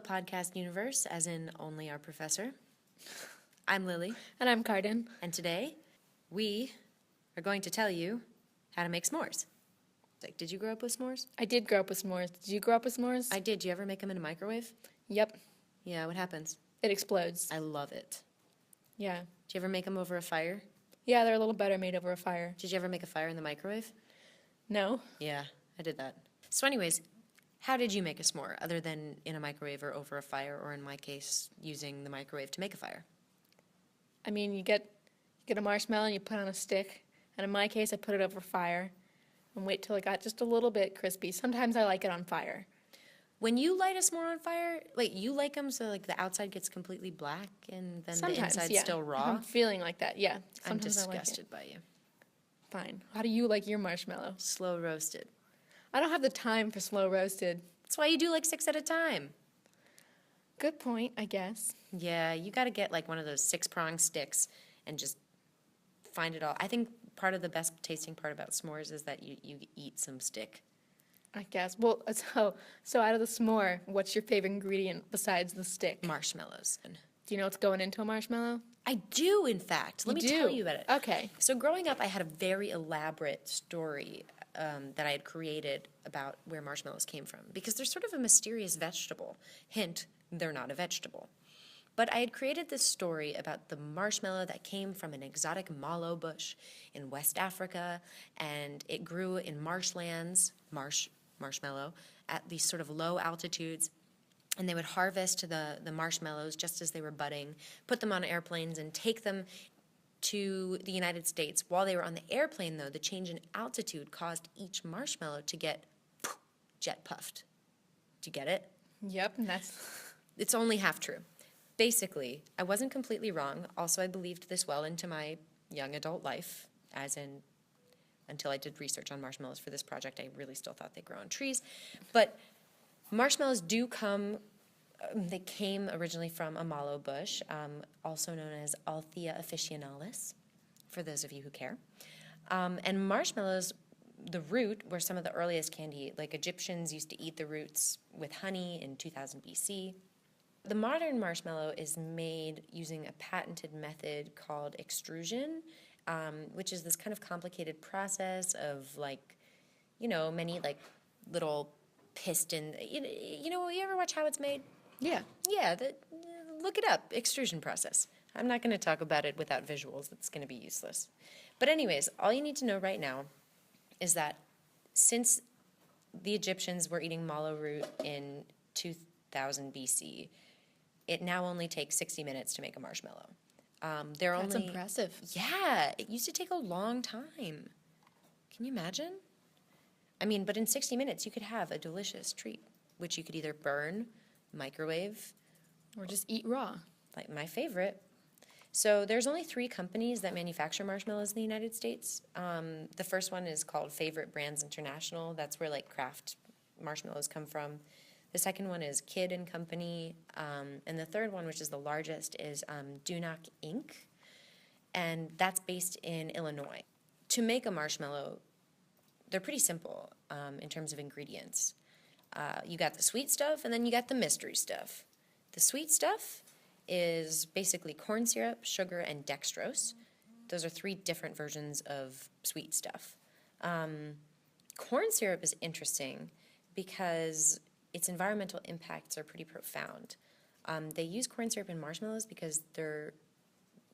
podcast universe, as in only our professor. I'm Lily, And I'm Carden. and today we are going to tell you how to make s'mores. Like, did you grow up with s'mores? I did grow up with s'mores. Did you grow up with s'mores? I did. You ever make them in a microwave? Yep. Yeah, what happens? It explodes. I love it. Yeah. Did you ever make them over a fire? Yeah, they're a little better made over a fire. Did you ever make a fire in the microwave? No? Yeah, I did that. So anyways, how did you make a s'more other than in a microwave or over a fire, or in my case, using the microwave to make a fire? I mean, you get a marshmallow and you put it on a stick. And in my case, I put it over fire and wait till it got just a little bit crispy. Sometimes I like it on fire. When you light a s'more on fire, like, you like them so like the outside gets completely black and then the inside's yeah. still If raw? I'm feeling like that, yeah. I'm Sometimes I like it. disgusted by you. Fine. How do you like your marshmallow? Slow roasted. I don't have the time for slow roasted. That's why you do like 6 at a time. Good point, I guess. Yeah, you got to get like one of those 6-prong sticks and just find it all. I think part of the best tasting part about s'mores is that you eat some stick. I guess. Well, so out of the s'more, what's your favorite ingredient besides the stick? Marshmallows. Do you know what's going into a marshmallow? I do, in fact. Let me tell you about it. Okay. So growing up, I had a very elaborate story that I had created about where marshmallows came from, because they're sort of a mysterious vegetable. Hint, they're not a vegetable. But I had created this story about the marshmallow that came from an exotic mallow bush in West Africa, and it grew in marshlands, marshmallow, at these sort of low altitudes. And they would harvest the marshmallows just as they were budding, put them on airplanes, and take them to the United States. While they were on the airplane, though, the change in altitude caused each marshmallow to get jet puffed. Do you get it? Yep, and that's... It's only half true. Basically, I wasn't completely wrong. Also, I believed this well into my young adult life, as in until I did research on marshmallows for this project, I really still thought they grow on trees. But marshmallows do come, they came originally from a mallow bush, also known as Althea officinalis, for those of you who care. And marshmallows, the root, were some of the earliest candy. Like, Egyptians used to eat the roots with honey in 2000 BC. The modern marshmallow is made using a patented method called extrusion, which is this kind of complicated process of, like, many, like, little piston. You ever watch How It's Made? Yeah. Yeah, look it up, extrusion process. I'm not going to talk about it without visuals. That's going to be useless. But anyways, all you need to know right now is that since the Egyptians were eating mallow root in 2000 BC, it now only takes 60 minutes to make a marshmallow. That's impressive. Yeah, it used to take a long time. Can you imagine? I mean, but in 60 minutes, you could have a delicious treat, which you could either burn, microwave, Or just eat raw. like my favorite. So there's only 3 companies that manufacture marshmallows in the United States. The first one is called Favorite Brands International. That's where, like, craft marshmallows come from. The second one is Kid and Company. And the third one, which is the largest, is Dunock Inc. And that's based in Illinois. To make a marshmallow, they're pretty simple in terms of ingredients. You got the sweet stuff, and then you got the mystery stuff. The sweet stuff is basically corn syrup, sugar, and dextrose. Those are 3 different versions of sweet stuff. Corn syrup is interesting because its environmental impacts are pretty profound. They use corn syrup in marshmallows because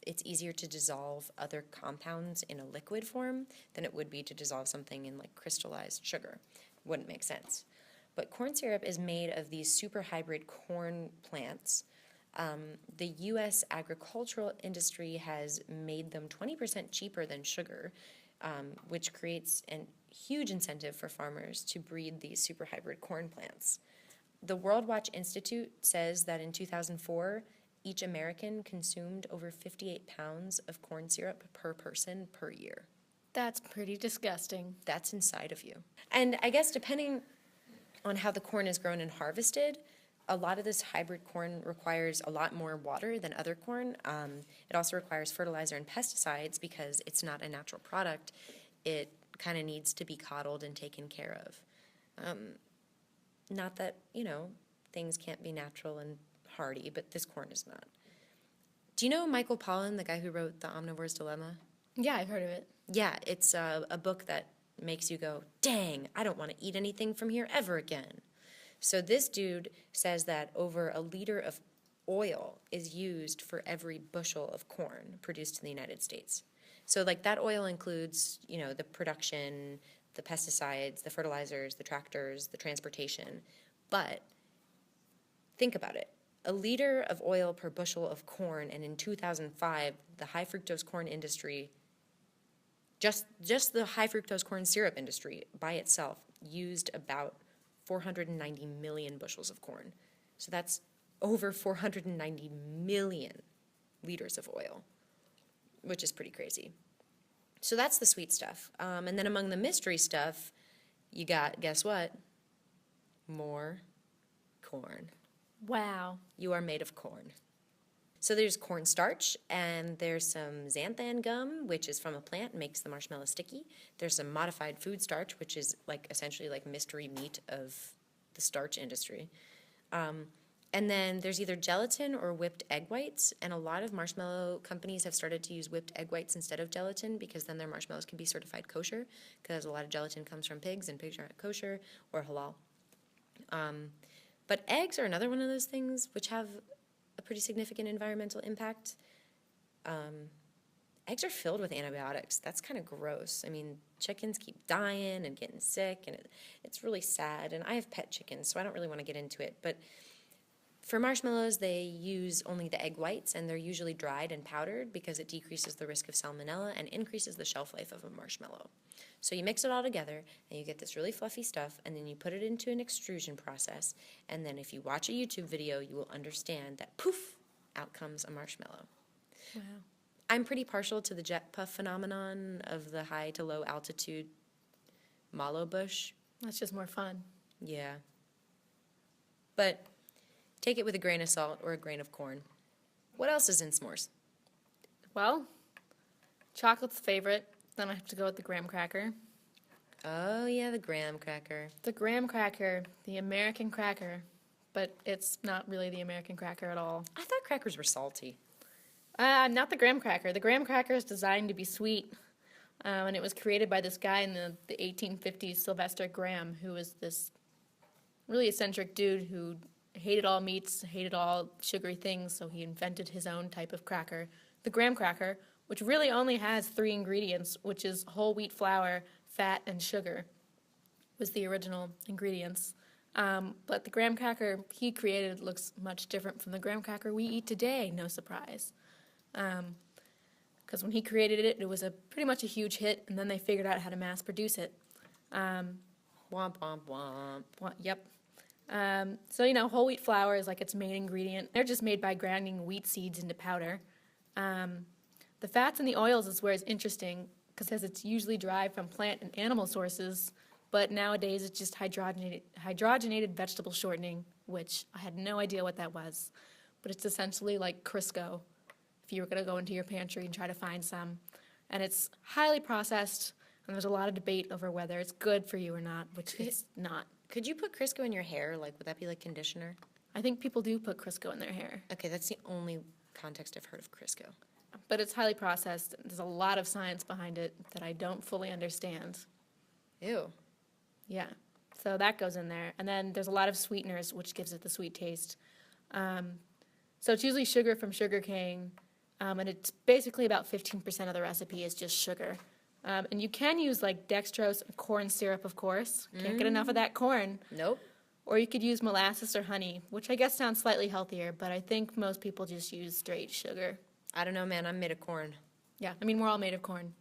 it's easier to dissolve other compounds in a liquid form than it would be to dissolve something in, like, crystallized sugar. Wouldn't make sense. But corn syrup is made of these super hybrid corn plants. The U.S. agricultural industry has made them 20% cheaper than sugar, which creates a huge incentive for farmers to breed these super hybrid corn plants. The World Watch Institute says that in 2004, each American consumed over 58 pounds of corn syrup per person per year. That's pretty disgusting. That's inside of you. And I guess depending on how the corn is grown and harvested, a lot of this hybrid corn requires a lot more water than other corn. It also requires fertilizer and pesticides because it's not a natural product. It kind of needs to be coddled and taken care of. Not that, things can't be natural and hearty, but this corn is not. Do you know Michael Pollan, the guy who wrote The Omnivore's Dilemma? Yeah, I've heard of it. Yeah, it's a book that makes you go, dang, I don't want to eat anything from here ever again. So this dude says that over a liter of oil is used for every bushel of corn produced in the United States. So like that oil includes, the production, the pesticides, the fertilizers, the tractors, the transportation. But think about it. A liter of oil per bushel of corn, and in 2005, the high fructose corn industry, just the high fructose corn syrup industry by itself used about 490 million bushels of corn. So that's over 490 million liters of oil, which is pretty crazy. So that's the sweet stuff. And then among the mystery stuff, you got, guess what? More corn. Wow. You are made of corn. So there's cornstarch, and there's some xanthan gum, which is from a plant and makes the marshmallow sticky. There's some modified food starch, which is essentially mystery meat of the starch industry. And then there's either gelatin or whipped egg whites, and a lot of marshmallow companies have started to use whipped egg whites instead of gelatin because then their marshmallows can be certified kosher, because a lot of gelatin comes from pigs, and pigs aren't kosher or halal. But eggs are another one of those things which have a pretty significant environmental impact. Eggs are filled with antibiotics. That's kind of gross. I mean, chickens keep dying and getting sick, and it's really sad. And I have pet chickens, so I don't really want to get into it. But for marshmallows, they use only the egg whites, and they're usually dried and powdered because it decreases the risk of salmonella and increases the shelf life of a marshmallow. So you mix it all together, and you get this really fluffy stuff, and then you put it into an extrusion process, and then if you watch a YouTube video, you will understand that poof, out comes a marshmallow. Wow. I'm pretty partial to the jet puff phenomenon of the high to low altitude mallow bush. That's just more fun. Yeah. But take it with a grain of salt or a grain of corn. What else is in s'mores? Well, chocolate's favorite. Then I have to go with the graham cracker. Oh, yeah, the graham cracker. The graham cracker, the American cracker, but it's not really the American cracker at all. I thought crackers were salty. Not the graham cracker. The graham cracker is designed to be sweet, and it was created by this guy in the 1850s, Sylvester Graham, who was this really eccentric dude who hated all meats, hated all sugary things, so he invented his own type of cracker, the graham cracker, which really only has 3 ingredients, which is whole wheat flour, fat, and sugar, was the original ingredients. But the graham cracker he created looks much different from the graham cracker we eat today, no surprise. Because when he created it, it was pretty much a huge hit, and then they figured out how to mass produce it. Womp, womp, womp. Yep. So, whole wheat flour is its main ingredient. They're just made by grinding wheat seeds into powder. The fats and the oils is where it's interesting, because it's usually derived from plant and animal sources, but nowadays it's just hydrogenated vegetable shortening, which I had no idea what that was. But it's essentially like Crisco, if you were going to go into your pantry and try to find some. And it's highly processed, and there's a lot of debate over whether it's good for you or not, which it's not. Could you put Crisco in your hair? Would that be like conditioner? I think people do put Crisco in their hair. Okay, that's the only context I've heard of Crisco. But it's highly processed. There's a lot of science behind it that I don't fully understand. Ew. Yeah. So that goes in there. And then there's a lot of sweeteners, which gives it the sweet taste. So it's usually sugar from sugar cane, and it's basically about 15% of the recipe is just sugar. And you can use dextrose and corn syrup, of course. Can't get enough of that corn. Nope. Or you could use molasses or honey, which I guess sounds slightly healthier, but I think most people just use straight sugar. I don't know, man. I'm made of corn. Yeah, we're all made of corn.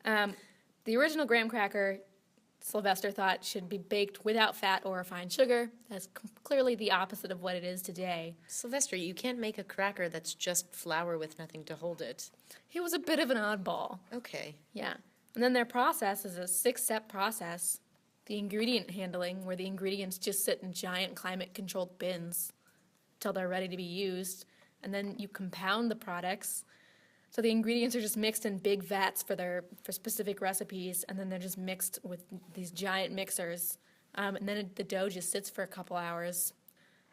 The original graham cracker, Sylvester thought, should be baked without fat or refined sugar. That's clearly the opposite of what it is today. Sylvester, you can't make a cracker that's just flour with nothing to hold it. He was a bit of an oddball. Okay. Yeah. And then their process is a 6-step process. The ingredient handling, where the ingredients just sit in giant climate-controlled bins until they're ready to be used. And then you compound the products. So the ingredients are just mixed in big vats for specific recipes, and then they're just mixed with these giant mixers. And then the dough just sits for a couple hours.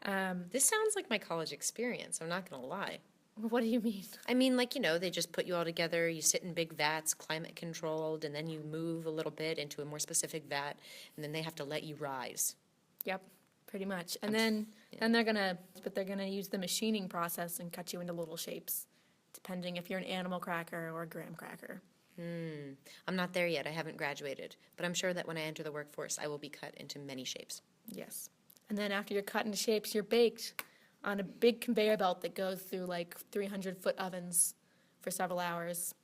This sounds like my college experience, I'm not gonna lie. What do you mean? I mean, like, they just put you all together, you sit in big vats, climate controlled, and then you move a little bit into a more specific vat, and then they have to let you rise. Yep, pretty much. And then they're gonna use the machining process and cut you into little shapes, depending if you're an animal cracker or a graham cracker. I'm not there yet, I haven't graduated, but I'm sure that when I enter the workforce, I will be cut into many shapes. Yes. And then after you're cut into shapes, you're baked on a big conveyor belt that goes through like 300-foot ovens for several hours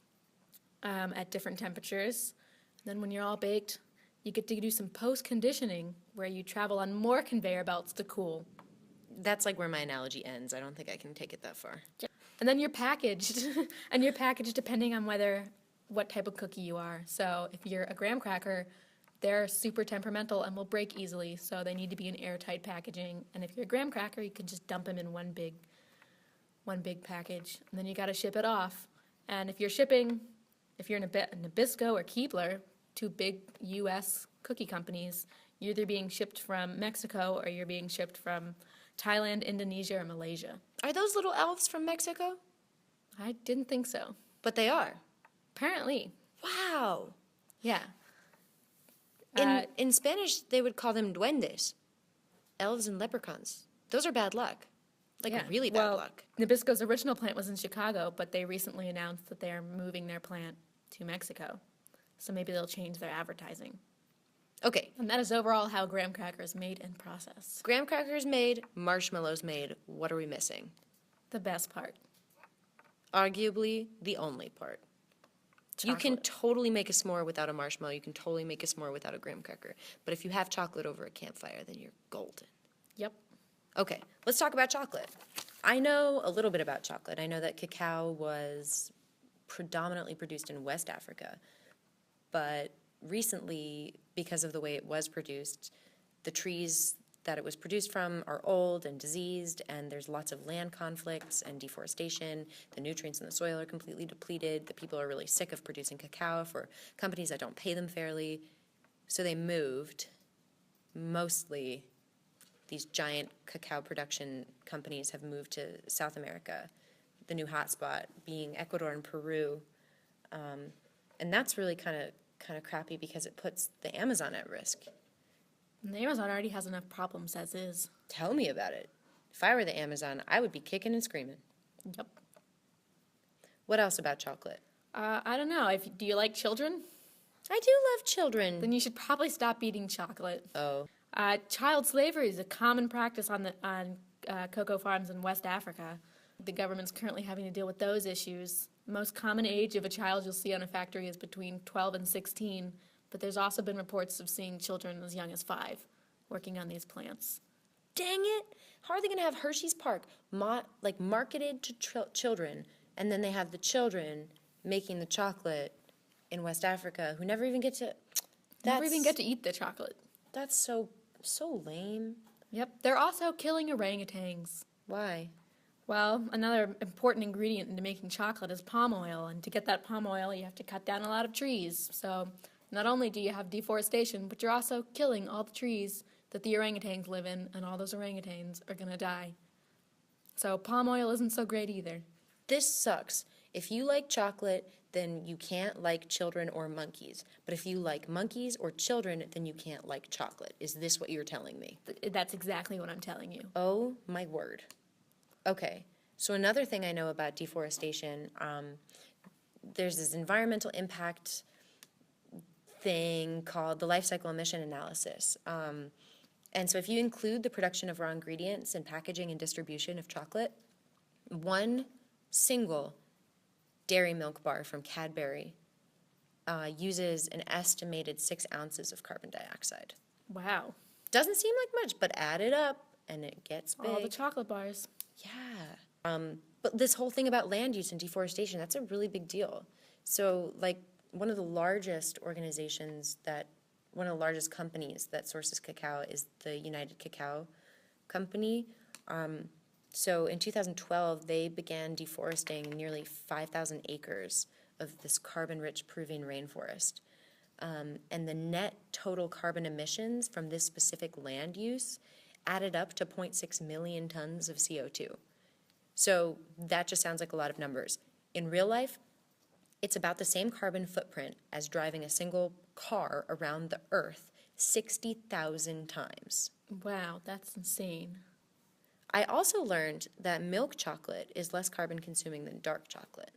at different temperatures. And then when you're all baked, you get to do some post-conditioning where you travel on more conveyor belts to cool. That's like where my analogy ends, I don't think I can take it that far. And then you're packaged, and you're packaged depending on what type of cookie you are. So if you're a graham cracker, they're super temperamental and will break easily, so they need to be in airtight packaging. And if you're a graham cracker, you can just dump them in one big package, and then you got to ship it off. And if you're Nabisco or Keebler, two big U.S. cookie companies, you're either being shipped from Mexico or you're being shipped from Thailand, Indonesia, or Malaysia. Are those little elves from Mexico? I didn't think so. But they are. Apparently. Wow. Yeah. In Spanish, they would call them duendes, elves and leprechauns. Those are bad luck, really bad luck. Nabisco's original plant was in Chicago, but they recently announced that they are moving their plant to Mexico. So maybe they'll change their advertising. Okay. And that is overall how graham crackers made and processed. Graham crackers made, marshmallows made. What are we missing? The best part. Arguably the only part. Chocolate. You can totally make a s'more without a marshmallow. You can totally make a s'more without a graham cracker. But if you have chocolate over a campfire, then you're golden. Yep. Okay, let's talk about chocolate. I know a little bit about chocolate. I know that cacao was predominantly produced in West Africa. But recently, because of the way it was produced, the trees that it was produced from are old and diseased, and there's lots of land conflicts and deforestation. The nutrients in the soil are completely depleted. The people are really sick of producing cacao for companies that don't pay them fairly. So they moved. Mostly, these giant cacao production companies have moved to South America, the new hotspot being Ecuador and Peru. And that's really kind of crappy because it puts the Amazon at risk. And the Amazon already has enough problems as is. Tell me about it. If I were the Amazon, I would be kicking and screaming. Yep. What else about chocolate? I don't know. Do you like children? I do love children. Then you should probably stop eating chocolate. Oh. Child slavery is a common practice on cocoa farms in West Africa. The government's currently having to deal with those issues. Most common age of a child you'll see on a factory is between 12 and 16, but there's also been reports of seeing children as young as 5 working on these plants. Dang it! How are they going to have Hershey's Park marketed to children, and then they have the children making the chocolate in West Africa who never even get to Eat the chocolate. That's so lame. Yep. They're also killing orangutans. Why? Well, another important ingredient into making chocolate is palm oil, and to get that palm oil, you have to cut down a lot of trees. So not only do you have deforestation, but you're also killing all the trees that the orangutans live in, and all those orangutans are going to die. So palm oil isn't so great either. This sucks. If you like chocolate, then you can't like children or monkeys. But if you like monkeys or children, then you can't like chocolate. Is this what you're telling me? That's exactly what I'm telling you. Oh, my word. Okay, so another thing I know about deforestation, there's this environmental impact thing called the life cycle emission analysis. And so if you include the production of raw ingredients and packaging and distribution of chocolate, one single dairy milk bar from Cadbury uses an estimated 6 ounces of carbon dioxide. Wow. Doesn't seem like much, but add it up and it gets big. All the chocolate bars. Yeah. But this whole thing about land use and deforestation, that's a really big deal. So, one of the largest companies that sources cacao is the United Cacao Company. So in 2012, they began deforesting nearly 5,000 acres of this carbon-rich Peruvian rainforest. And the net total carbon emissions from this specific land use added up to 0.6 million tons of CO2. So that just sounds like a lot of numbers. In real life, it's about the same carbon footprint as driving a single car around the Earth 60,000 times. Wow, that's insane. I also learned that milk chocolate is less carbon consuming than dark chocolate.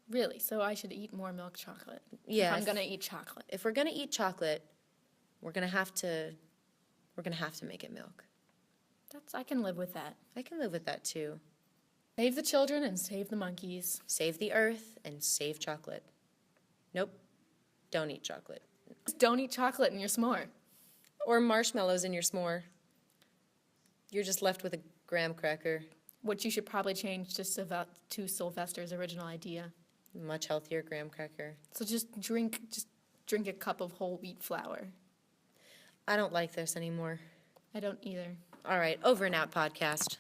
Really? So I should eat more milk chocolate? Yeah. If I'm gonna eat chocolate. If we're gonna eat chocolate, we're gonna have to make it milk. I can live with that. I can live with that too. Save the children and save the monkeys. Save the earth and save chocolate. Nope, don't eat chocolate. Just don't eat chocolate in your s'more. Or marshmallows in your s'more. You're just left with a graham cracker. Which you should probably change to Sylvester's original idea. Much healthier graham cracker. So just drink a cup of whole wheat flour. I don't like this anymore. I don't either. All right, over and out podcast.